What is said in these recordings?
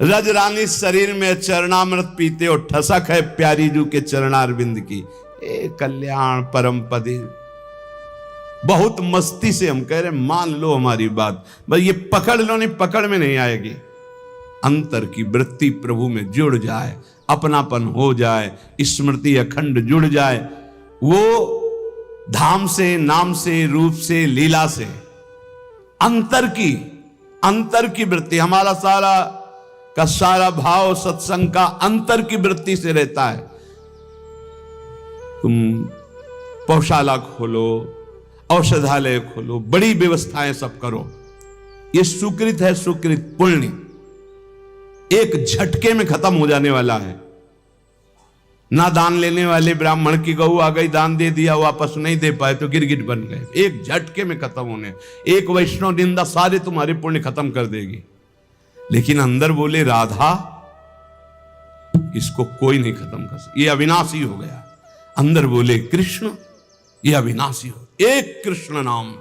रज रानी शरीर में चरणामृत पीते हो, ठसक है प्यारी जू के चरणारविंद की। ए कल्याण परम पदे। बहुत मस्ती से हम कह रहे मान लो हमारी बात, बस ये पकड़ लो, नहीं पकड़ में नहीं आएगी। अंतर की वृत्ति प्रभु में जुड़ जाए, अपनापन हो जाए, स्मृति अखंड जुड़ जाए, वो धाम से, नाम से, रूप से, लीला से अंतर की वृत्ति, हमारा सारा का सारा भाव सत्संग का अंतर की वृत्ति से रहता है। तुम पौशाला खोलो, औषधालय खोलो, बड़ी व्यवस्थाएं सब करो, ये सुकृत है, सुकृत पुण्य एक झटके में खत्म हो जाने वाला है। ना दान लेने वाले ब्राह्मण की गऊ आ गई, दान दे दिया, वापस नहीं दे पाए तो गिरगिट बन गए, एक झटके में खत्म होने। एक वैष्णव निंदा सारे तुम्हारे पुण्य खत्म कर देगी। लेकिन अंदर बोले राधा, इसको कोई नहीं खत्म कर सकता, ये अविनाशी हो गया। अंदर बोले कृष्ण, ये अविनाशी हो। एक कृष्ण नाम,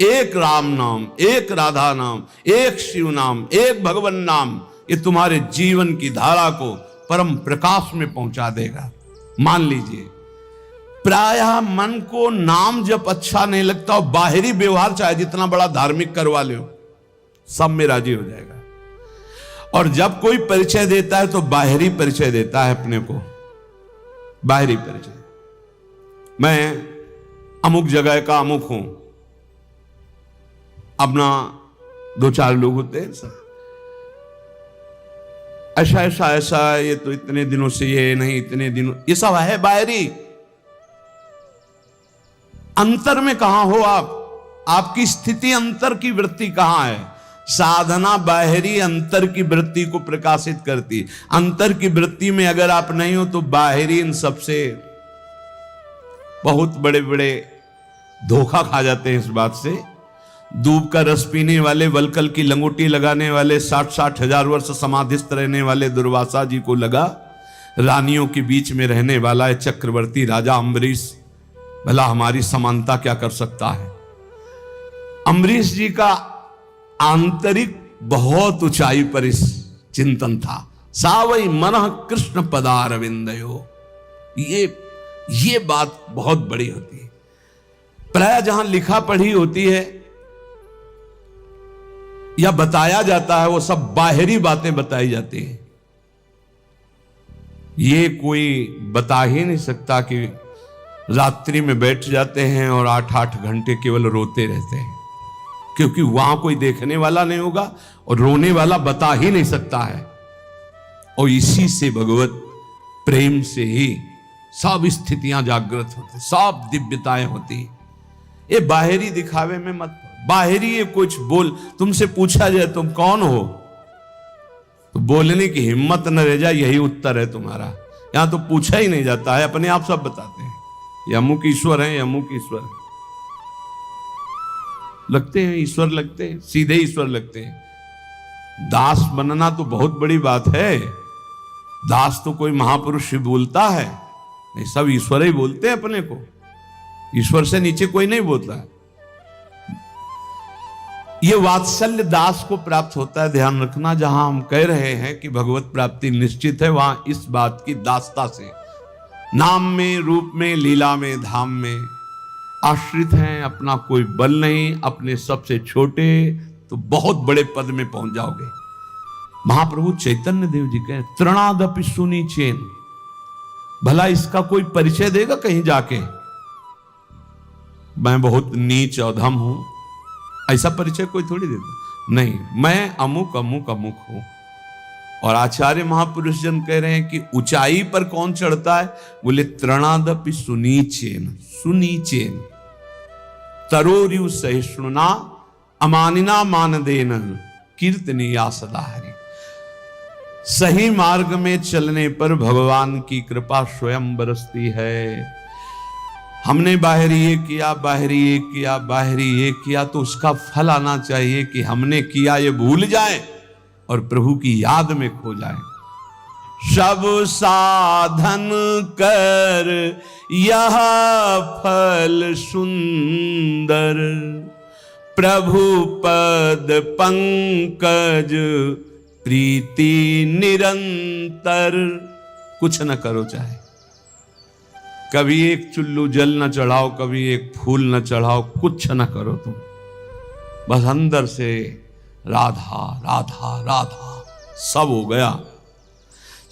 एक राम नाम, एक राधा नाम, एक शिव नाम, एक भगवान नाम, ये तुम्हारे जीवन की धारा को परम प्रकाश में पहुंचा देगा। मान लीजिए प्रायः मन को नाम जब अच्छा नहीं लगता, और बाहरी व्यवहार चाहे जितना बड़ा धार्मिक करवा लो, सब में राजी हो जाएगा। और जब कोई परिचय देता है तो बाहरी परिचय देता है अपने को, बाहरी परिचय, मैं अमुक जगह का अमुक हूं। अपना दो चार लोग होते हैं सब, ऐसा ऐसा ऐसा, ये तो इतने दिनों से, ये नहीं इतने दिनों, ये सब है बाहरी। अंतर में कहां हो आप? आपकी स्थिति अंतर की वृत्ति कहां है? साधना बाहरी अंतर की वृत्ति को प्रकाशित करती। अंतर की वृत्ति में अगर आप नहीं हो तो बाहरी इन सबसे बहुत बड़े बड़े धोखा खा जाते हैं। इस बात से दूब का रस पीने वाले, वलकल की लंगोटी लगाने वाले, 60-60 हजार वर्ष समाधिस्थ रहने वाले दुर्वासा जी को लगा रानियों के बीच में रहने वाला है चक्रवर्ती राजा अम्बरीश, भला हमारी समानता क्या कर सकता है। अम्बरीश जी का आंतरिक बहुत ऊंचाई पर इस चिंतन था। सावई मनः कृष्ण पदारविंदयो, ये बात बहुत बड़ी होती है। प्राय जहां लिखा पढ़ी होती है या बताया जाता है, वो सब बाहरी बातें बताई जाती हैं। ये कोई बता ही नहीं सकता कि रात्रि में बैठ जाते हैं और 8-8 घंटे केवल रोते रहते हैं, क्योंकि वहां कोई देखने वाला नहीं होगा और रोने वाला बता ही नहीं सकता है। और इसी से भगवत प्रेम से ही सब स्थितियां जागृत होती, सब दिव्यताएं होती। ये बाहरी दिखावे में मत, बाहरी ये कुछ बोल, तुमसे पूछा जाए तुम कौन हो तो बोलने की हिम्मत न रह जाए, यही उत्तर है तुम्हारा। यहां तो पूछा ही नहीं जाता है, अपने आप सब बताते हैं, ये अमुक ईश्वर है, ये अमुक ईश्वर है। लगते हैं ईश्वर, लगते हैं सीधे ईश्वर लगते हैं। दास बनना तो बहुत बड़ी बात है। दास तो कोई महापुरुष ही बोलता है, नहीं सब ईश्वर ही बोलते हैं अपने को। ईश्वर से नीचे कोई नहीं बोलता है। ये वात्सल्य दास को प्राप्त होता है। ध्यान रखना, जहां हम कह रहे हैं कि भगवत प्राप्ति निश्चित है, वहां इस बात की दासता से, नाम में, रूप में, लीला में, धाम में आश्रित हैं। अपना कोई बल नहीं, अपने सबसे छोटे तो बहुत बड़े पद में पहुंच जाओगे। महाप्रभु चैतन्य देव जी कहे तृणादपि सुनी चेन, भला इसका कोई परिचय देगा कहीं जाके, मैं बहुत नीच अधम हूं, ऐसा परिचय कोई थोड़ी देता। नहीं, मैं अमुक अमुक अमुक हूं। और आचार्य महापुरुष जन कह रहे हैं कि ऊंचाई पर कौन चढ़ता है? बोले तृणादपि सुनीचेन, सुनीचेन तरोरियु सहिष्णुना अमानिना मानदेन कीर्तनीया सदा हरि। सही मार्ग में चलने पर भगवान की कृपा स्वयं बरसती है। हमने बाहरी ये किया, बाहरी ये किया, बाहरी ये किया, तो उसका फल आना चाहिए कि हमने किया ये भूल जाए और प्रभु की याद में खो जाए। सब साधन कर यह फल सुंदर, प्रभु पद पंकज प्रीति निरंतर, कुछ न करो चाहे, कभी एक चुल्लू जल न चढ़ाओ, कभी एक फूल न चढ़ाओ, कुछ न करो तुम, बस अंदर से राधा राधा राधा सब हो गया।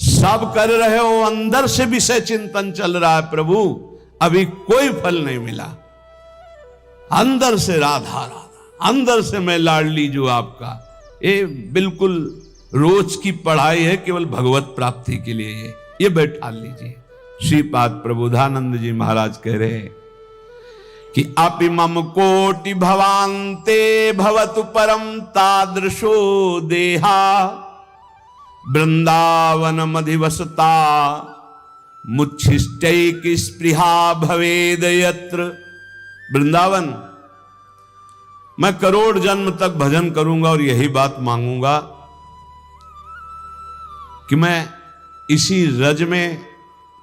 सब कर रहे हो, अंदर से विषय चिंतन चल रहा है, प्रभु अभी कोई फल नहीं मिला, अंदर से राधा राधा, अंदर से मैं लाडली जो आपका। ये बिल्कुल रोज की पढ़ाई है, केवल भगवत प्राप्ति के लिए ये बैठा लीजिए। श्रीपाद प्रबोधानंद जी महाराज कह रहे हैं कि अपि मम कोटि भवान्ते भवतु परम तादृशो देहा, वृंदावन मधिवसता मुच्छिष्टैक स्पृहा भवेद यत्र। वृंदावन मैं करोड़ जन्म तक भजन करूंगा और यही बात मांगूंगा कि मैं इसी रज में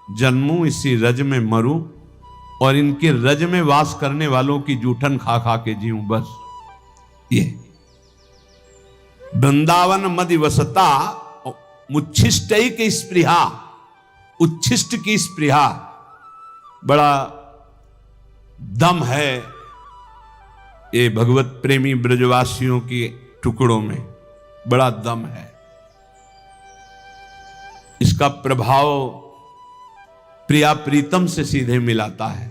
जन्मूं, इसी रज में मरूं और इनके रज में वास करने वालों की जूठन खा खा के जीऊं, बस ये। वृंदावन मधिवसता मुच्छिष्टैक स्पृहा, उच्छिष्ट की स्पृहा, बड़ा दम है ये भगवत प्रेमी ब्रजवासियों के टुकड़ों में, बड़ा दम है। इसका प्रभाव प्रिया प्रीतम से सीधे मिलाता है।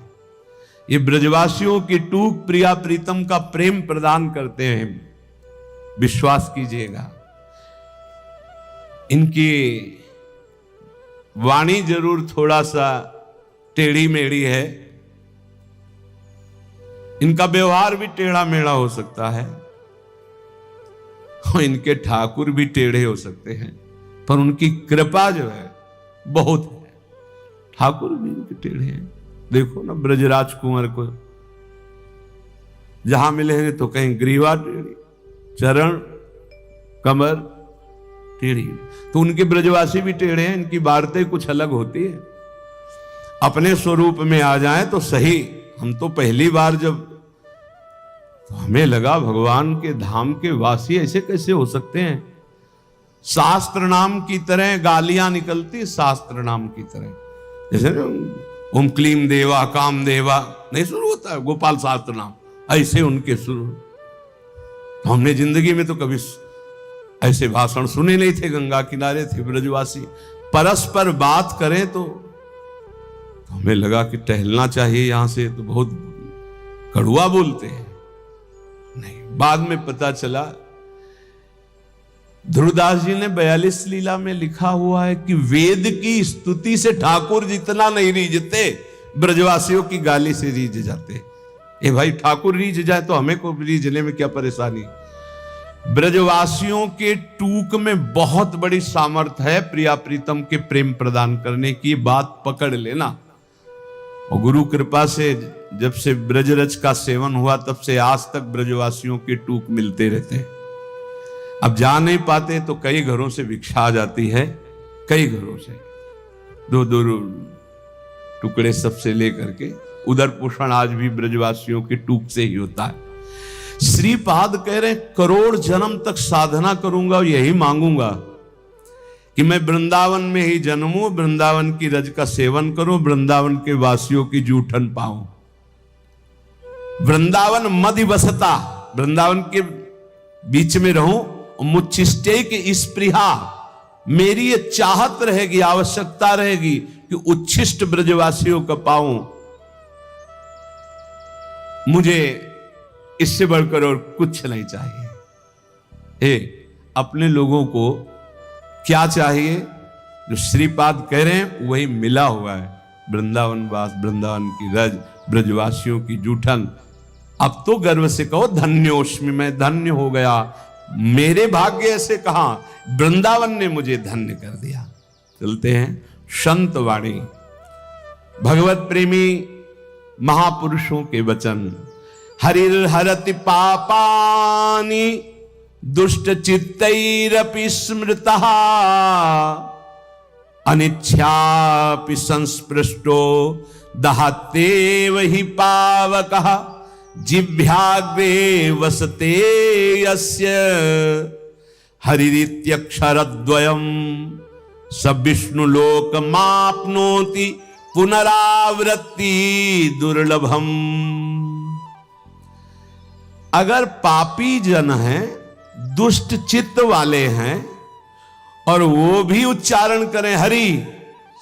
ये ब्रजवासियों की टूक प्रिया प्रीतम का प्रेम प्रदान करते हैं, विश्वास कीजिएगा। इनकी वाणी जरूर थोड़ा सा टेढ़ी मेढ़ी है, इनका व्यवहार भी टेढ़ा मेढ़ा हो सकता है, और इनके ठाकुर भी टेढ़े हो सकते हैं, पर उनकी कृपा जो है बहुत है। ठाकुर भी इनके टेढ़े हैं। देखो ना ब्रजराज कुंवर को जहां मिलेंगे तो कहीं ग्रीवा टेढ़ी, चरण कमर टेढ़ी, तो उनके ब्रजवासी भी टेढ़े हैं। इनकी वार्तें कुछ अलग होती है। अपने स्वरूप में आ जाएं तो सही। हम तो पहली बार जब, तो हमें लगा भगवान के धाम के वासी ऐसे कैसे हो सकते हैं। शास्त्र नाम की तरह गालियां निकलती, शास्त्र नाम की तरह, जैसे ओम क्लीम देवा काम देवा नहीं शुरू होता है, गोपाल शास्त्र नाम, ऐसे उनके शुरू। तो हमने जिंदगी में तो कभी ऐसे भाषण सुने नहीं थे। गंगा किनारे थे ब्रजवासी, परस्पर बात करें तो हमें लगा कि टहलना चाहिए यहां से, तो बहुत कड़ुआ बोलते हैं। नहीं, बाद में पता चला ध्रुवदास जी ने 42 लीला में लिखा हुआ है कि वेद की स्तुति से ठाकुर जितना नहीं रीझते, ब्रजवासियों की गाली से रीझ जाते। ए भाई, ठाकुर रीझ जाए तो हमें को रीझने में क्या परेशानी। ब्रजवासियों के टूक में बहुत बड़ी सामर्थ्य है प्रिया प्रीतम के प्रेम प्रदान करने की, बात पकड़ लेना। और गुरु कृपा से जब से ब्रजरज का सेवन हुआ तब से आज तक ब्रजवासियों के टूक मिलते रहते हैं। अब जा नहीं पाते तो कई घरों से भिक्षा आ जाती है, कई घरों से दो दो टुकड़े सबसे लेकर के। उधर पोषण आज भी ब्रजवासियों के टूक से ही होता है। श्रीपाद कह रहे करोड़ जन्म तक साधना करूंगा और यही मांगूंगा कि मैं वृंदावन में ही जन्मूं, वृंदावन की रज का सेवन करूं, वृंदावन के वासियों की जूठन पाऊं। वृंदावन मधिवसता, वृंदावन के बीच में रहूं, मुच्छिष्टे की स्पृहा, मेरी ये चाहत रहेगी, आवश्यकता रहेगी कि उच्छिष्ट ब्रजवासियों का पाऊं। मुझे इससे बढ़कर और कुछ नहीं चाहिए। अपने लोगों को क्या चाहिए? जो श्रीपाद कह रहे हैं वही मिला हुआ है। वृंदावन वास, वृंदावन की रज, ब्रजवासियों की जूठन। अब तो गर्व से कहो धन्योस्मि, मैं धन्य हो गया। मेरे भाग्य ऐसे कहां, वृंदावन ने मुझे धन्य कर दिया। चलते हैं संत वाणी, भगवत प्रेमी महापुरुषों के वचन। हरिर हरति पापानि दुष्ट चित्तैरपि स्मृतः, अनिच्छापि संस्पृष्टो दहत्येव हि पावकः, जिह्वाग्रे वसते यस्य हरिरित्यक्षरद्वयम् स विष्णुलोकमाप्नोति पुनरावृत्ति दुर्लभम। अगर पापी जन हैं, दुष्ट चित्त वाले हैं, और वो भी उच्चारण करें हरि,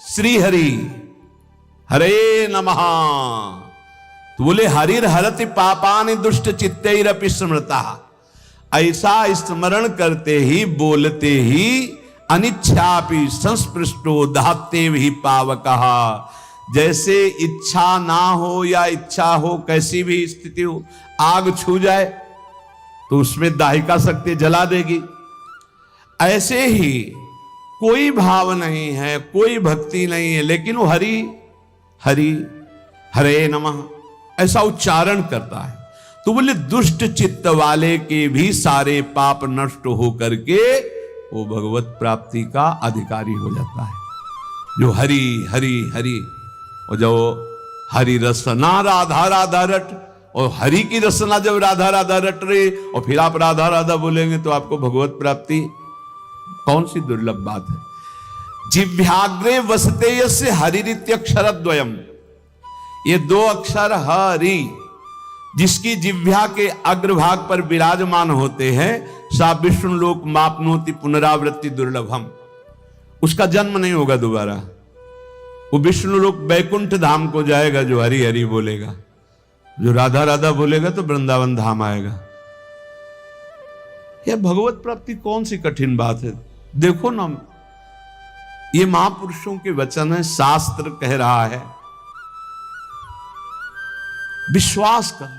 श्री हरि, हरे नमः, तो बोले हरिर हरति पापानि दुष्ट चित्तैरपि स्मृता। ऐसा स्मरण करते ही, बोलते ही अनिच्छापि संस्पृष्टो दहते भी पावकः। जैसे इच्छा ना हो या इच्छा हो, कैसी भी स्थिति हो, आग छू जाए तो उसमें दाहिका शक्ति जला देगी। ऐसे ही कोई भाव नहीं है, कोई भक्ति नहीं है, लेकिन वो हरि हरि हरे नमः ऐसा उच्चारण करता है, तो बोले दुष्ट चित्त वाले के भी सारे पाप नष्ट हो करके वो भगवत प्राप्ति का अधिकारी हो जाता है। जो हरि हरि हरि, और जो हरि रसना राधा राधा रट, और हरि की रसना जब राधा राधा रट रहे और फिर आप राधा राधा बोलेंगे तो आपको भगवत प्राप्ति, कौन सी दुर्लभ बात है। जिह्वाग्रे वसते यस्य हरिरित्यक्षरद्वयम्, ये दो अक्षर हरि जिसकी जिह्वा के अग्रभाग पर विराजमान होते हैं, सा विष्णु लोक मापनोति पुनरावृत्ति दुर्लभम, उसका जन्म नहीं होगा दोबारा। वो विष्णु लोक बैकुंठ धाम को जाएगा जो हरि हरि बोलेगा, जो राधा राधा बोलेगा तो वृंदावन धाम आएगा। यह भगवत प्राप्ति कौन सी कठिन बात है। देखो ना, ये महापुरुषों के वचन है, शास्त्र कह रहा है, विश्वास कर लो।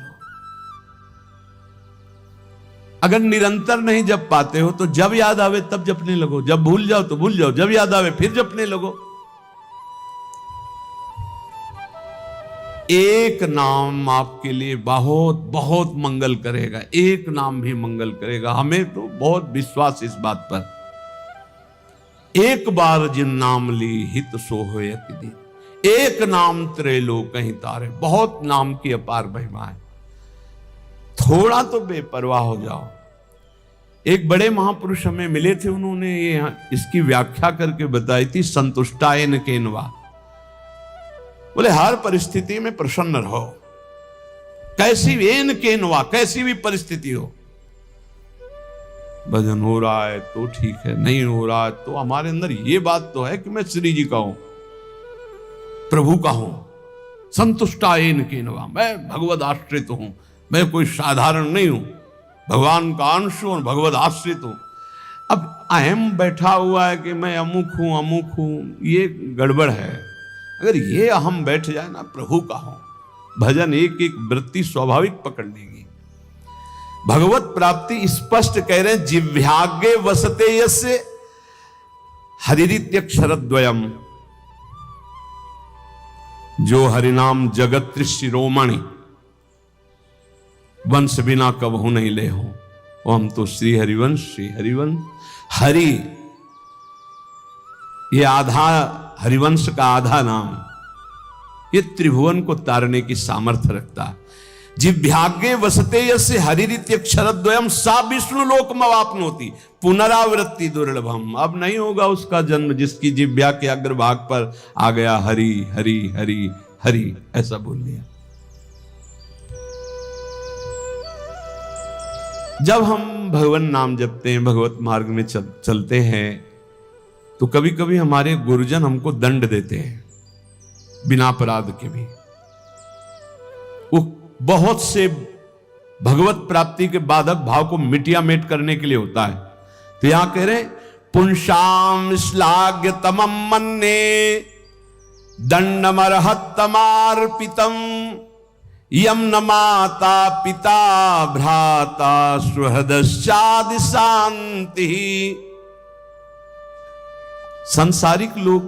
अगर निरंतर नहीं जप पाते हो तो जब याद आवे तब जपने लगो, जब भूल जाओ तो भूल जाओ, जब याद आवे फिर जपने लगो। एक नाम आपके लिए बहुत बहुत मंगल करेगा, एक नाम भी मंगल करेगा। हमें तो बहुत विश्वास इस बात पर। एक बार जिन नाम ली हित सो होय अति दिन, एक नाम त्रैलोक कहीं तारे। बहुत नाम की अपार महिमा है, थोड़ा तो बेपरवाह हो जाओ। एक बड़े महापुरुष हमें मिले थे, उन्होंने ये इसकी व्याख्या करके बताई थी, संतुष्टायन केनवा। बोले हर परिस्थिति में प्रसन्न रहो, कैसी भी एन केनवा, कैसी भी परिस्थिति हो। भजन हो रहा है तो ठीक है, नहीं हो रहा है तो हमारे अंदर ये बात तो है कि मैं श्री जी का हूं, प्रभु का हूं। संतुष्टायन केनवा, मैं भगवद आश्रित हूं, मैं कोई साधारण नहीं हूं, भगवान का अंश हूं और भगवद आश्रित हूं। अब अहम बैठा हुआ है कि मैं अमुक हूं, ये गड़बड़ है। अगर ये अहम बैठ जाए ना, प्रभु का हूं, भजन एक एक वृत्ति स्वाभाविक पकड़ लेगी। भगवत प्राप्ति स्पष्ट कह रहे हैं, जिह्वाग्रे वसते यस्य हरिरित्यक्षरद्वयम्, जो हरिनाम जगत शिरोमणि, वंश बिना कबहू नहीं ले हो। वो हम तो श्री हरिवंश, श्री हरिवंश। हरि ये आधा, हरिवंश का आधा नाम, ये त्रिभुवन को तारने की सामर्थ्य रखता है। जिह्वाग्रे वसते यस्य हरिरित्यक्षरद्वयम् सा विष्णु लोकमवाप्नोति पुनरावृत्ति दुर्लभम। अब नहीं होगा उसका जन्म जिसकी जिह्वा के अग्रभाग पर आ गया हरि हरि हरि हरि, ऐसा बोल लिया। जब हम भगवान नाम जपते हैं, भगवत मार्ग में चलते हैं, तो कभी कभी हमारे गुरुजन हमको दंड देते हैं बिना अपराध के भी। वो बहुत से भगवत प्राप्ति के बाधक भाव को मिटियामेट करने के लिए होता है। तो यहां कह रहे, पुंसाम श्लाघ्य तमम मन्ने दंडमर्हत्तमार्पितम यम न माता पिता भ्राता सुहृदश्चादि शांति। सांसारिक लोग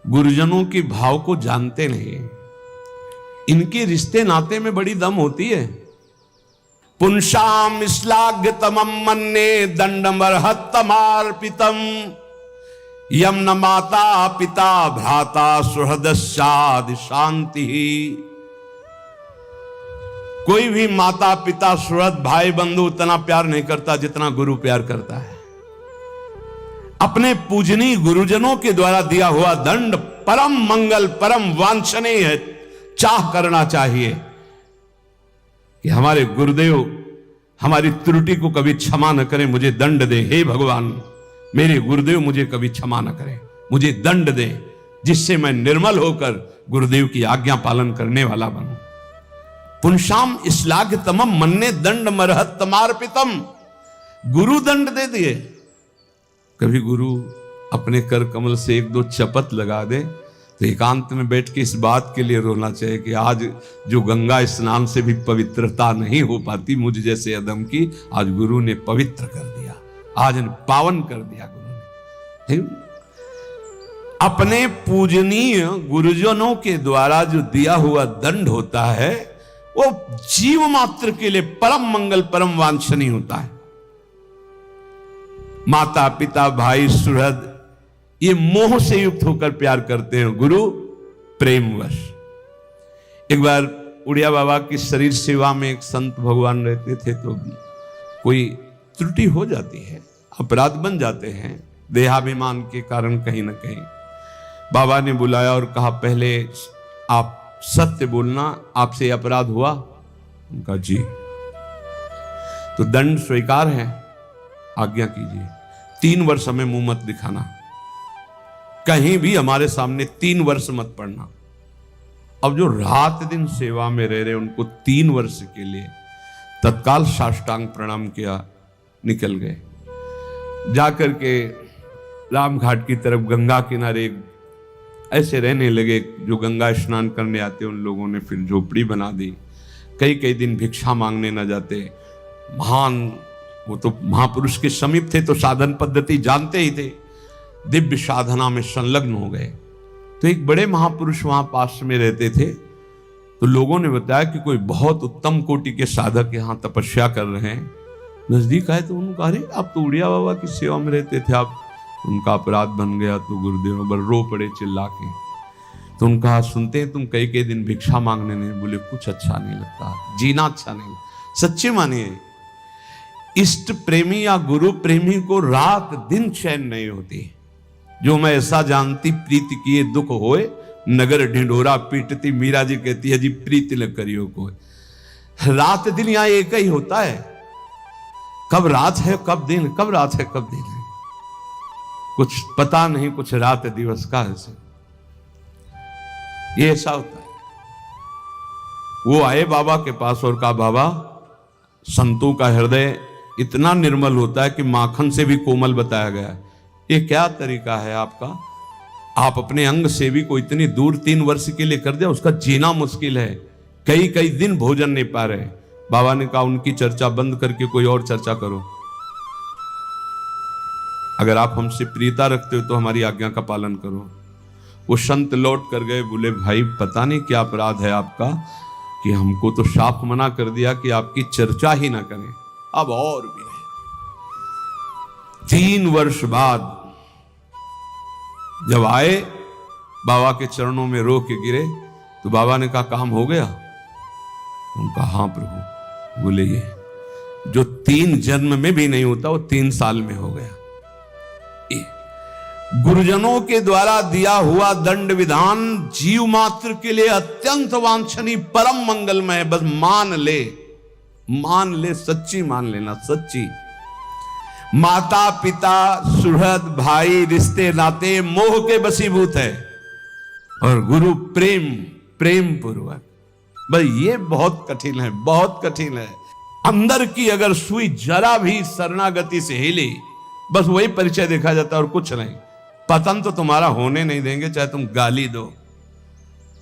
गुरुजनों के भाव को जानते नहीं, इनके रिश्ते नाते में बड़ी दम होती है। पुंसाम श्लाघ्य तमम मन्ने दंडमर्हत्तमार्पितम यम न माता पिता भ्राता सुहृदश्चादि शांति। कोई भी माता पिता सुहृद भाई बंधु उतना प्यार नहीं करता जितना गुरु प्यार करता है। अपने पूजनीय गुरुजनों के द्वारा दिया हुआ दंड परम मंगल परम वांछनीय है। चाह करना चाहिए कि हमारे गुरुदेव हमारी त्रुटि को कभी क्षमा न करें, मुझे दंड दे। हे भगवान, मेरे गुरुदेव मुझे कभी क्षमा न करें, मुझे दंड दे, जिससे मैं निर्मल होकर गुरुदेव की आज्ञा पालन करने वाला बनूं। पुंसाम श्लाघ्यतमं मन्ये दंड मरहत तमार्पितम। गुरु दंड दे दिए। कभी गुरु अपने कर कमल से एक दो चपत लगा दे तो एकांत में बैठ के इस बात के लिए रोना चाहिए कि आज जो गंगा स्नान से भी पवित्रता नहीं हो पाती मुझ जैसे अदम की, आज गुरु ने पवित्र कर दिया, आज पावन कर दिया गुरु ने। अपने पूजनीय गुरुजनों के द्वारा जो दिया हुआ दंड होता है वो जीव मात्र के लिए परम मंगल परम वांछनीय होता है। माता पिता भाई सुहृद ये मोह से युक्त होकर प्यार करते हैं, गुरु प्रेमवश। एक बार उड़िया बाबा की शरीर सेवा में एक संत भगवान रहते थे, तो कोई त्रुटि हो जाती है, अपराध बन जाते हैं देहाभिमान के कारण कहीं ना कहीं। बाबा ने बुलाया और कहा पहले आप सत्य बोलना, आपसे अपराध हुआ? उनका जी। तो दंड स्वीकार है, आज्ञा कीजिए, 3 वर्ष हमें मुंह मत दिखाना, कहीं भी हमारे सामने 3 वर्ष मत पढ़ना। अब जो रात दिन सेवा में रह रहे उनको 3 वर्ष के लिए तत्काल साष्टांग प्रणाम किया, निकल गए। जाकर के राम घाट की तरफ गंगा किनारे ऐसे रहने लगे। जो गंगा स्नान करने आते उन लोगों ने फिर झोपड़ी बना दी। कई कई दिन भिक्षा मांगने न जाते। महान वो तो महापुरुष के समीप थे तो साधन पद्धति जानते ही थे, दिव्य साधना में संलग्न हो गए। तो एक बड़े महापुरुष वहां पास में रहते थे, तो लोगों ने बताया कि कोई बहुत उत्तम कोटि के साधक यहाँ तपस्या कर रहे हैं। नजदीक आए तो उन्होंने कहा, अरे आप तो उड़िया बाबा की सेवा में रहते थे, आप उनका अपराध बन गया। तो गुरुदेव बर रो पड़े चिल्ला के। तो उनका कहा, सुनते हैं तुम कई दिन भिक्षा मांगने नहीं। बोले कुछ अच्छा नहीं लगता, जीना अच्छा नहीं। सच्चे मानिए, इष्ट प्रेमी या गुरु प्रेमी को रात दिन चैन नहीं होती। जो मैं ऐसा जानती प्रीति किए दुख होए, नगर ढिंढोरा पीटती। मीरा जी कहती है जी प्रीति न करियो को। रात दिन यहां एक ही होता है, कब रात है कब दिन, कब रात है कब दिन है कुछ पता नहीं, कुछ रात दिवस का ऐसे ये ऐसा होता है। वो आए बाबा के पास और कहा, बाबा संतों का हृदय इतना निर्मल होता है कि माखन से भी कोमल बताया गया है। ये क्या तरीका है आपका? आप अपने अंग सेवी को इतनी दूर 3 वर्ष के लिए कर दिया, उसका जीना मुश्किल है, कई कई दिन भोजन नहीं पा रहे। बाबा ने कहा, उनकी चर्चा बंद करके कोई और चर्चा करो। अगर आप हमसे प्रियता रखते हो तो हमारी आज्ञा का पालन करो। वो संत लौट कर गए। बोले भाई पता नहीं क्या अपराध है आपका कि हमको तो साफ मना कर दिया कि आपकी चर्चा ही ना करें, अब और भी नहीं। 3 वर्ष बाद जब आए बाबा के चरणों में रो के गिरे तो बाबा ने कहा, काम हो गया? उनका हाँ प्रभु। बोले ये जो 3 जन्म में भी नहीं होता वो 3 साल में हो गया। गुरुजनों के द्वारा दिया हुआ दंड विधान जीव मात्र के लिए अत्यंत वांछनीय परम मंगलमय। बस मान ले, सच्ची मान लेना, सच्ची। माता पिता सुहृद भाई रिश्ते नाते मोह के वशीभूत है, और गुरु प्रेम पूर्वक। बस ये बहुत कठिन है, बहुत कठिन है। अंदर की अगर सुई जरा भी शरणागति से हिली, बस वही परिचय देखा जाता है और कुछ नहीं। पतन तो तुम्हारा होने नहीं देंगे, चाहे तुम गाली दो,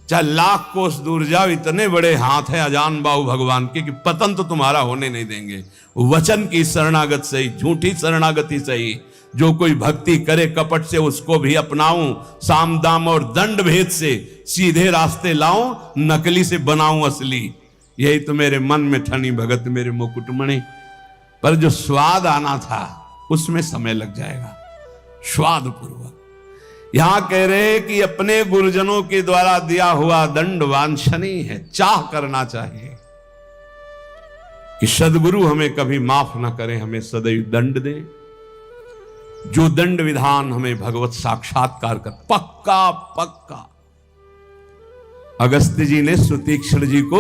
चाहे लाख कोस दूर जाओ। इतने बड़े हाथ हैं अजान बाहु भगवान के कि पतन तो तुम्हारा होने नहीं देंगे। वचन की शरणागत सही, झूठी शरणागति सही। जो कोई भक्ति करे कपट से उसको भी अपनाऊं, साम दाम और दंड भेद से सीधे रास्ते लाऊं, नकली से बनाऊं असली। यही तो मेरे मन में ठनी भगत मेरे मुकुटमणि। पर जो स्वाद आना था उसमें समय लग जाएगा, स्वाद पूर्वक। यहां कह रहे हैं कि अपने गुरुजनों के द्वारा दिया हुआ दंड वांछनीय है, चाह करना चाहिए। कि सदगुरु हमें कभी माफ ना करें, हमें सदैव दंड दें। जो दंड विधान हमें भगवत साक्षात्कार कर पक्का पक्का। अगस्त्य जी ने सुतीक्ष्ण जी को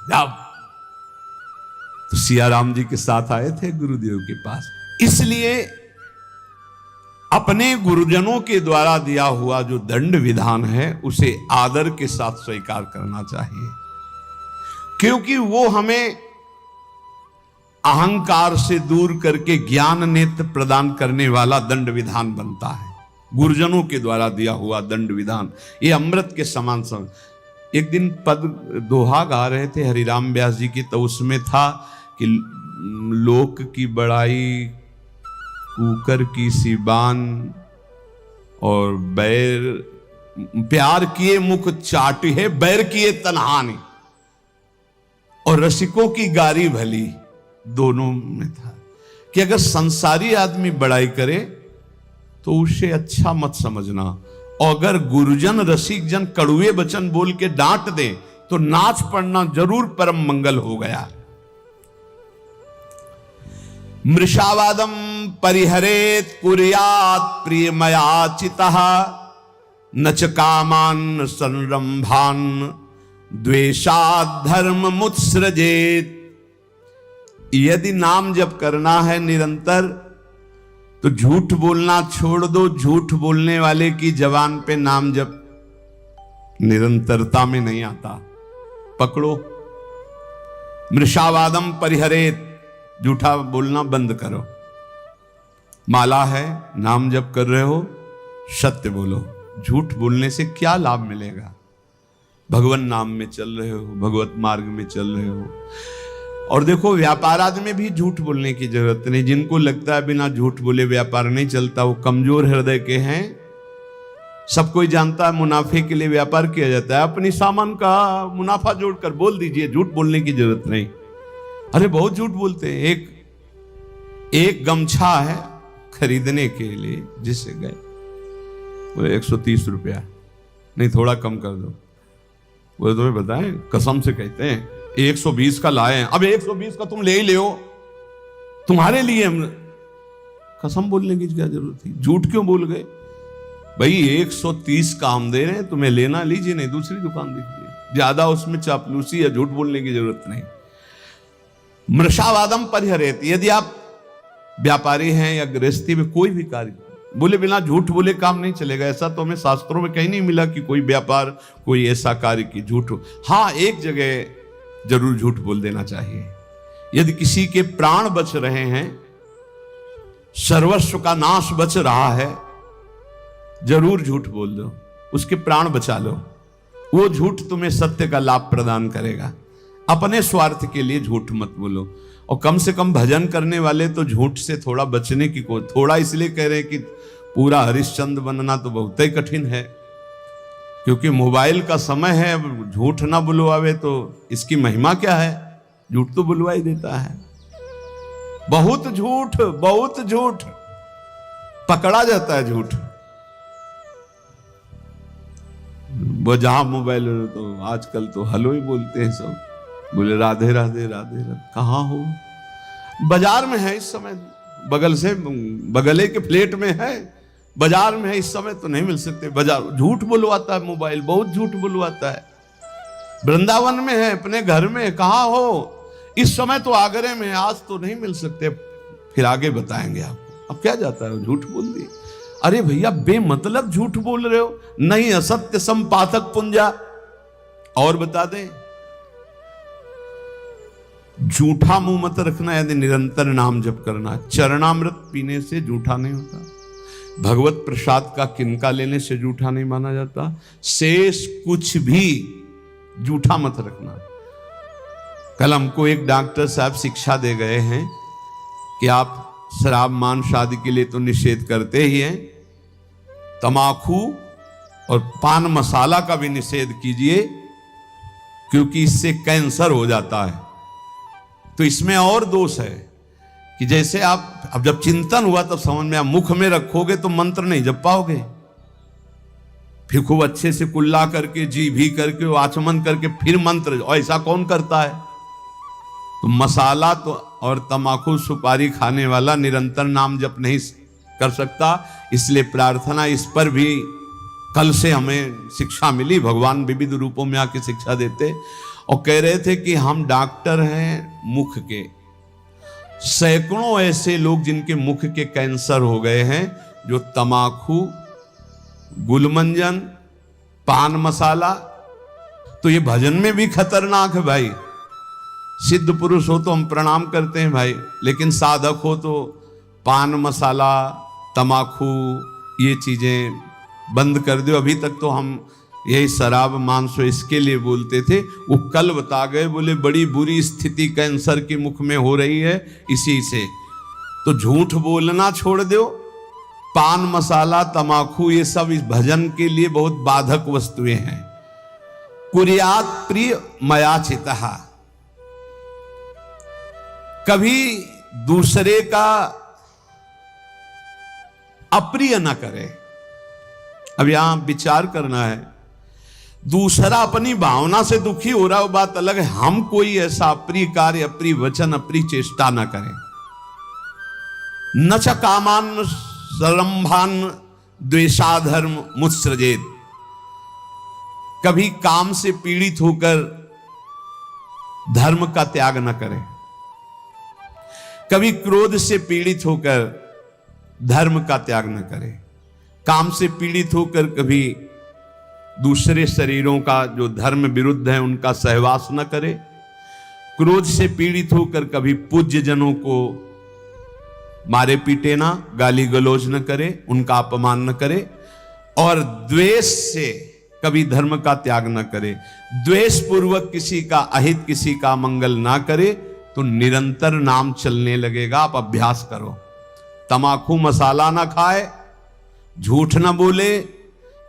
जब तो सियाराम जी के साथ आए थे गुरुदेव के पास। इसलिए अपने गुरुजनों के द्वारा दिया हुआ जो दंड विधान है उसे आदर के साथ स्वीकार करना चाहिए, क्योंकि वो हमें अहंकार से दूर करके ज्ञान नेत्र प्रदान करने वाला दंड विधान बनता है। गुरुजनों के द्वारा दिया हुआ दंड विधान ये अमृत के समान एक दिन पद दोहा गा रहे थे हरिराम व्यास जी की, तो उसमें था कि लोक की बड़ाई कुकर की सिबान और बैर प्यार किए मुख चाटी है बैर किए तनहानी, और रसिकों की गारी भली। दोनों में था कि अगर संसारी आदमी बड़ाई करे तो उसे अच्छा मत समझना, और अगर गुरुजन रसिक जन कड़ुए वचन बोल के डांट दे तो नाच पड़ना जरूर परम मंगल हो गया। मृषावादम परिहरेत कुर्यात प्रियमयाचितः न च कामान संरंभान द्वेषात् धर्म मुत्सृजेत। यदि नाम जप करना है निरंतर तो झूठ बोलना छोड़ दो। झूठ बोलने वाले की जबान पे नाम जप निरंतरता में नहीं आता, पकड़ो। मृषावादम परिहरेत, झूठा बोलना बंद करो। माला है, नाम जप कर रहे हो, सत्य बोलो। झूठ बोलने से क्या लाभ मिलेगा? भगवान नाम में चल रहे हो, भगवत मार्ग में चल रहे हो। और देखो व्यापार आदि में भी झूठ बोलने की जरूरत नहीं। जिनको लगता है बिना झूठ बोले व्यापार नहीं चलता, वो कमजोर हृदय के हैं। सब कोई जानता है मुनाफे के लिए व्यापार किया जाता है। अपनी सामान का मुनाफा जोड़कर बोल दीजिए, झूठ बोलने की जरूरत नहीं। अरे बहुत झूठ बोलते हैं। एक गमछा है खरीदने के लिए, जिससे गए वो 130 रुपया, नहीं थोड़ा कम कर दो। वो तुम्हें बताएं, कसम से कहते हैं 120 का लाए। अब 120 का तुम ले ही ले हो, तुम्हारे लिए हम कसम बोलने की क्या जरूरत थी? झूठ क्यों बोल गए? भाई 130 का हम दे रहे हैं, तुम्हें लेना लीजिए, नहीं दूसरी दुकान दीजिए। ज्यादा उसमें चापलूसी या झूठ बोलने की जरूरत नहीं। मृषावादम परिहरेत, यदि आप व्यापारी हैं या गृहस्थी में कोई भी कार्य बोले बिना झूठ बोले काम नहीं चलेगा। ऐसा तो हमें शास्त्रों में कहीं नहीं मिला कि कोई व्यापार कोई ऐसा कार्य की झूठ हो। हाँ, एक जगह जरूर झूठ बोल देना चाहिए। यदि किसी के प्राण बच रहे हैं, सर्वस्व का नाश बच रहा है, जरूर झूठ बोल दो, उसके प्राण बचा लो। वो झूठ तुम्हें सत्य का लाभ प्रदान करेगा। अपने स्वार्थ के लिए झूठ मत बोलो। और कम से कम भजन करने वाले तो झूठ से थोड़ा बचने की थोड़ा इसलिए कह रहे हैं कि पूरा हरिश्चंद्र बनना तो बहुत ही कठिन है, क्योंकि मोबाइल का समय है। अब झूठ ना बुलवावे तो इसकी महिमा क्या है? झूठ तो बुलवा ही देता है। बहुत झूठ पकड़ा जाता है। झूठ वो जहां मोबाइल तो आजकल तो हेलो ही बोलते हैं सब, बोले राधे राधे राधे राधे। कहाँ हो? बाजार में है इस समय, बगले के फ्लैट में है, बाजार में है इस समय, तो नहीं मिल सकते। बाजार झूठ बुलवाता है मोबाइल, बहुत झूठ बुलवाता है। वृंदावन में है, अपने घर में। कहाँ हो? इस समय तो आगरे में, आज तो नहीं मिल सकते, फिर आगे बताएंगे आपको। अब क्या जाता है, झूठ बोल दिए। अरे भैया बेमतलब झूठ बोल रहे हो। नहीं असत्य संपातक पुंजा। और बता दें, झूठा मुंह मत रखना यदि निरंतर नाम जप करना। चरणामृत पीने से झूठा नहीं होता। भगवत प्रसाद का किनका लेने से झूठा नहीं माना जाता। शेष कुछ भी झूठा मत रखना। कल हमको एक डॉक्टर साहब शिक्षा दे गए हैं कि आप शराब मांस आदि के लिए तो निषेध करते ही हैं, तमाकू और पान मसाला का भी निषेध कीजिए, क्योंकि इससे कैंसर हो जाता है। तो इसमें और दोष है कि जैसे आप अब जब चिंतन हुआ तब समझ में, आप मुख में रखोगे तो मंत्र नहीं जप पाओगे। फिर खूब अच्छे से कुल्ला करके, जी भी करके, आचमन करके फिर मंत्र, ऐसा कौन करता है? तो मसाला तो और तमाकू सुपारी खाने वाला निरंतर नाम जप नहीं कर सकता। इसलिए प्रार्थना इस पर भी कल से हमें शिक्षा मिली। भगवान विविध रूपों में आके शिक्षा देते और कह रहे थे कि हम डॉक्टर हैं मुख के। सैकड़ों ऐसे लोग जिनके मुख के कैंसर हो गए हैं, जो तमाकू, गुलमंजन, पान मसाला, तो ये भजन में भी खतरनाक है भाई। सिद्ध पुरुष हो तो हम प्रणाम करते हैं भाई, लेकिन साधक हो तो पान मसाला, तमाकू, ये चीजें बंद कर दो। अभी तक तो हम यही शराब मांस इसके लिए बोलते थे, वो कल बता गए, बोले बड़ी बुरी स्थिति कैंसर के मुख में हो रही है इसी से। तो झूठ बोलना छोड़ दो। पान मसाला तमाकू ये सब इस भजन के लिए बहुत बाधक वस्तुएं हैं। कुर्यात प्रिय मयाचितः, कभी दूसरे का अप्रिय न करे। अब यहां विचार करना है, दूसरा अपनी भावना से दुखी हो रहा है वो बात अलग है, हम कोई ऐसा अप्रिय कार्य, अप्रिय वचन, अप्रिय चेष्टा न करें। न च कामान सरंभान द्वेषाधर्म मुत्सृजेत, कभी काम से पीड़ित होकर धर्म का त्याग न करें। कभी क्रोध से पीड़ित होकर धर्म का त्याग न करें। काम से पीड़ित होकर कभी दूसरे शरीरों का जो धर्म विरुद्ध है उनका सहवास न करे। क्रोध से पीड़ित होकर कभी पूज्य जनों को मारे पीटे ना, गाली गलौज न करे, उनका अपमान न करे। और द्वेष से कभी धर्म का त्याग न करे। द्वेष पूर्वक किसी का अहित, किसी का मंगल ना करे, तो निरंतर नाम चलने लगेगा। आप अभ्यास करो। तमाकू मसाला ना खाए, झूठ न बोले,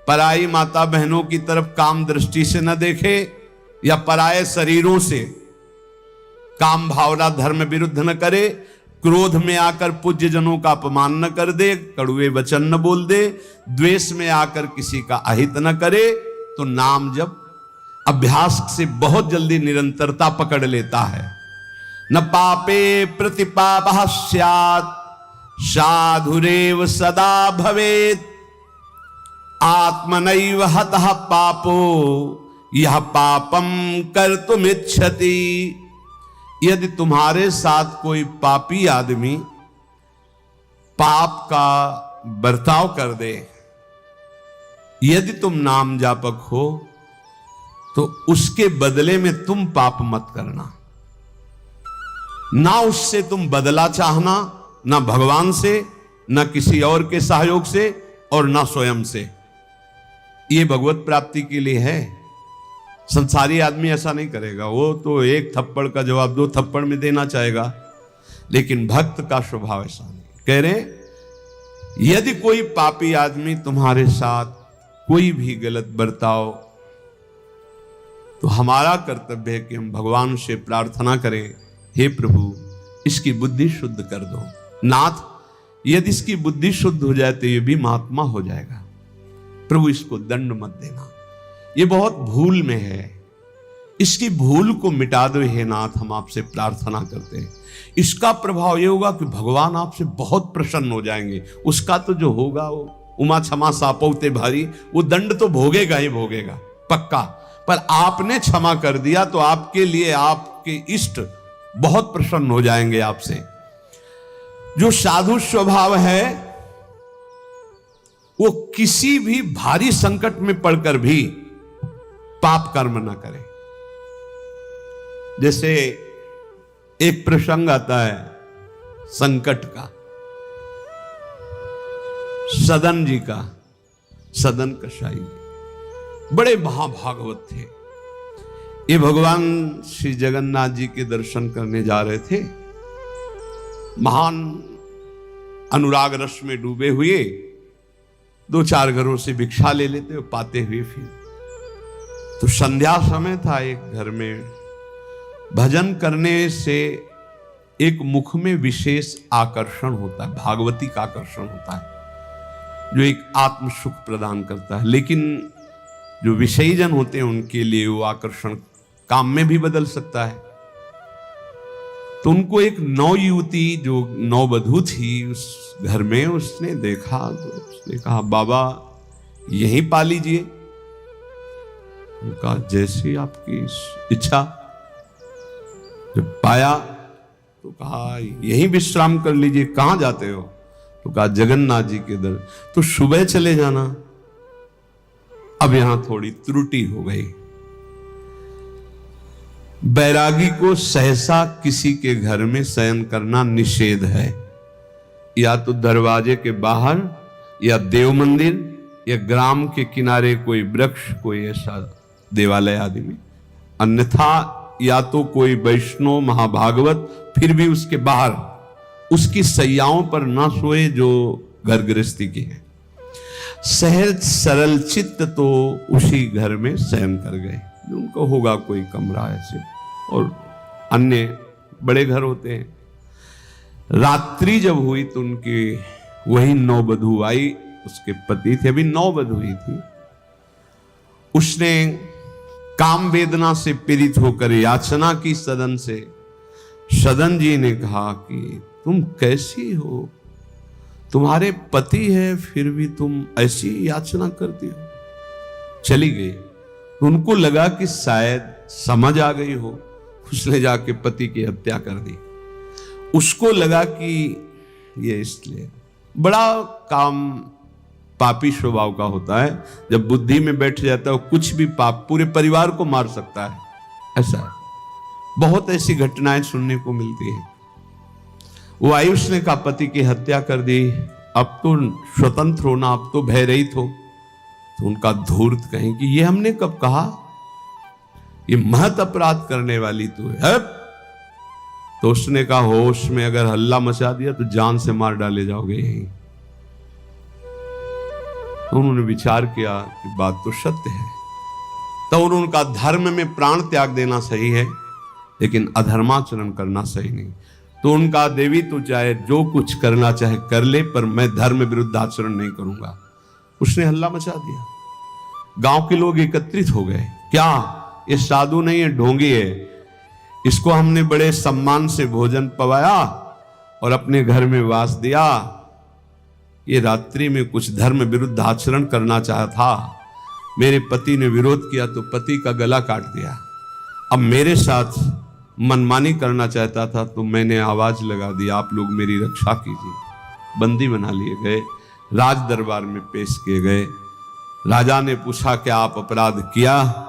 पराई माता बहनों की तरफ काम दृष्टि से न देखे, या पराये शरीरों से काम भावना धर्म विरुद्ध न करे। क्रोध में आकर पूज्य जनों का अपमान न कर दे, कड़ुए वचन न बोल दे। द्वेष में आकर किसी का अहित न करे। तो नाम जब अभ्यास से बहुत जल्दी निरंतरता पकड़ लेता है। न पापे प्रतिपापः स्यात् साधुरेव सदा भवेत्, आत्मनैव हतः पापो यह पापम कर्तुमिच्छति। यदि तुम्हारे साथ कोई पापी आदमी पाप का बर्ताव कर दे, यदि तुम नाम जापक हो, तो उसके बदले में तुम पाप मत करना। ना उससे तुम बदला चाहना, ना भगवान से, ना किसी और के सहयोग से, और ना स्वयं से। ये भगवत प्राप्ति के लिए है। संसारी आदमी ऐसा नहीं करेगा। वो तो एक थप्पड़ का जवाब 2 थप्पड़ में देना चाहेगा, लेकिन भक्त का स्वभाव ऐसा नहीं। कह रहे यदि कोई पापी आदमी तुम्हारे साथ कोई भी गलत बर्ताव, तो हमारा कर्तव्य है कि हम भगवान से प्रार्थना करें, हे प्रभु इसकी बुद्धि शुद्ध कर दो। नाथ, यदि इसकी बुद्धि शुद्ध हो जाए तो ये भी महात्मा हो जाएगा। प्रभु इसको दंड मत देना, ये बहुत भूल में है, इसकी भूल को मिटा दो हे नाथ, हम आपसे प्रार्थना करते हैं। इसका प्रभाव ये होगा कि भगवान आपसे बहुत प्रसन्न हो जाएंगे। उसका तो जो होगा वो उमा क्षमा सापौते भारी, वो दंड तो भोगेगा ही भोगेगा पक्का। पर आपने क्षमा कर दिया तो आपके लिए आपके इष्ट बहुत प्रसन्न हो जाएंगे आपसे। जो साधु स्वभाव है वो किसी भी भारी संकट में पड़कर भी पाप कर्म न करे। जैसे एक प्रसंग आता है संकट का, सदन जी का, सदन कसाई बड़े महाभागवत थे। ये भगवान श्री जगन्नाथ जी के दर्शन करने जा रहे थे। महान अनुराग रस में डूबे हुए 2-4 घरों से भिक्षा ले लेते और पाते हुए फिर। तो संध्या समय था, एक घर में भजन करने से एक मुख में विशेष आकर्षण होता है, भागवती का आकर्षण होता है, जो एक आत्म सुख प्रदान करता है। लेकिन जो विषयी जन होते हैं उनके लिए वो आकर्षण काम में भी बदल सकता है। तो उनको एक नवयुवती जो नववधू थी उस घर में, उसने देखा तो उसने कहा बाबा यहीं पा लीजिए। उनका जैसी आपकी इच्छा। जब पाया तो कहा यहीं विश्राम कर लीजिए। कहां जाते हो? तो कहा जगन्नाथ जी के दर। तो सुबह चले जाना। अब यहां थोड़ी त्रुटि हो गई। बैरागी को सहसा किसी के घर में शयन करना निषेध है, या तो दरवाजे के बाहर या देव मंदिर या ग्राम के किनारे कोई वृक्ष, कोई ऐसा देवालय आदि में, अन्यथा या तो कोई वैष्णव महाभागवत, फिर भी उसके बाहर उसकी सैयाओं पर ना सोए जो घर गृहस्थी की है। सहज सरल चित्त तो उसी घर में शयन कर गए। उनको होगा कोई कमरा ऐसे, और अन्य बड़े घर होते हैं। रात्रि जब हुई तो उनकी वही नववधू आई, उसके पति थे, अभी नववधू हुई थी। उसने काम वेदना से पीड़ित होकर याचना की सदन से। सदन जी ने कहा कि तुम कैसी हो, तुम्हारे पति है फिर भी तुम ऐसी याचना करती हो। चली गई। उनको लगा कि शायद समझ आ गई हो, उसने जाके पति की हत्या कर दी। उसको लगा कि ये इसलिए बड़ा काम पापी स्वभाव का होता है। जब बुद्धि में बैठ जाता है कुछ भी पाप पूरे परिवार को मार सकता है, ऐसा है। बहुत ऐसी घटनाएं सुनने को मिलती हैं। वो आयुष ने कहा पति की हत्या कर दी, अब तो स्वतंत्र होना, अब तो भय रहित हो। तो उनका धूर्त कहें कि ये हमने कब कहा, ये महत अपराध करने वाली तू है। तो उसने कहा होश में अगर हल्ला मचा दिया तो जान से मार डाले जाओगे यहीं। तो उन्होंने विचार किया कि बात तो सत्य है। तो उनका धर्म में प्राण त्याग देना सही है, लेकिन अधर्माचरण करना सही नहीं। तो उनका देवी तो चाहे जो कुछ करना चाहे कर ले, पर मैं धर्म विरुद्ध आचरण नहीं करूंगा। उसने हल्ला मचा दिया। गांव के लोग एकत्रित हो गए। क्या ये साधु नहीं है, ढोंगी है, इसको हमने बड़े सम्मान से भोजन पवाया और अपने घर में वास दिया, ये रात्रि में कुछ धर्म विरुद्ध आचरण करना चाहा था, मेरे पति ने विरोध किया तो पति का गला काट दिया। अब मेरे साथ मनमानी करना चाहता था तो मैंने आवाज लगा दी, आप लोग मेरी रक्षा कीजिए। बंदी बना लिए गए, राज दरबार में पेश किए गए। राजा ने पूछा कि आप अपराध किया?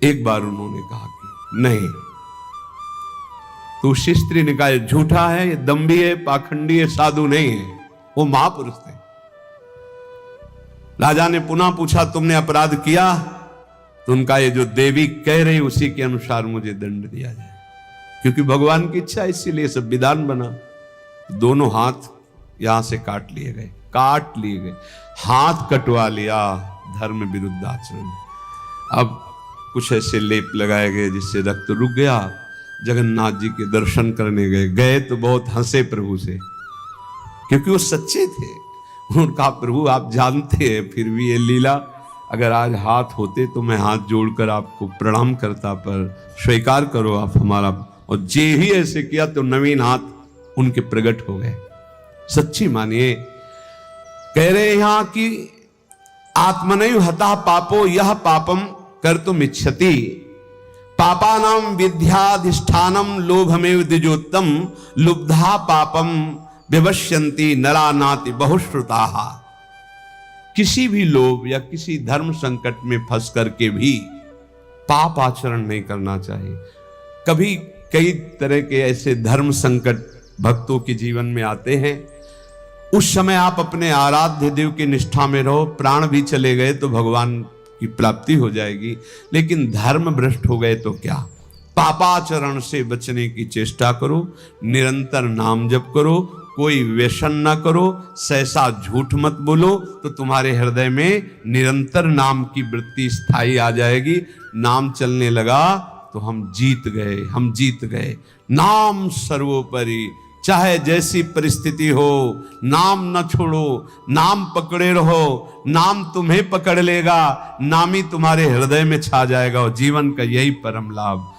एक बार उन्होंने कहा कि नहीं। तो उसी स्त्री ने कहा झूठा है, ये दम्भी है, पाखंडी है, साधु नहीं है, वो महापुरुष थे। राजा ने पुनः पूछा तुमने अपराध किया? तो उनका ये जो देवी कह रही उसी के अनुसार मुझे दंड दिया जाए, क्योंकि भगवान की इच्छा, इसीलिए सब विधान बना। दोनों हाथ यहां से काट लिए गए, हाथ कटवा लिया, धर्म विरुद्ध आचरण। अब कुछ ऐसे लेप लगाए गए जिससे रक्त रुक गया। जगन्नाथ जी के दर्शन करने गए तो बहुत हंसे प्रभु से, क्योंकि वो सच्चे थे। उन्होंने कहा प्रभु आप जानते हैं, फिर भी ये लीला, अगर आज हाथ होते तो मैं हाथ जोड़कर आपको प्रणाम करता, पर स्वीकार करो आप हमारा। और जे ही ऐसे किया तो नवीन हाथ उनके प्रकट हो गए। सच्ची मानिए, कह रहे यहां कि आत्मनैव हतः पापो यह पापम कर्तुम इच्छति, पापानां विद्याधिष्ठानम लोभमेव द्विजोत्तम, लुब्धा पापम विवश्यन्ति नरा नाति बहुश्रुताः। किसी भी लोभ या किसी धर्म संकट में फंस करके भी पाप आचरण नहीं करना चाहिए। कभी कई तरह के ऐसे धर्म संकट भक्तों के जीवन में आते हैं, उस समय आप अपने आराध्य देव की निष्ठा में रहो। प्राण भी चले गए तो भगवान की प्राप्ति हो जाएगी, लेकिन धर्म भ्रष्ट हो गए तो क्या? पापाचरण से बचने की चेष्टा करो, निरंतर नाम जप करो, कोई व्यसन ना करो, सहसा झूठ मत बोलो, तो तुम्हारे हृदय में निरंतर नाम की वृत्ति स्थायी आ जाएगी। नाम चलने लगा तो हम जीत गए। नाम सर्वोपरि, चाहे जैसी परिस्थिति हो, नाम न छोड़ो, नाम पकड़े रहो, नाम तुम्हें पकड़ लेगा, नाम ही तुम्हारे हृदय में छा जाएगा, और जीवन का यही परम लाभ।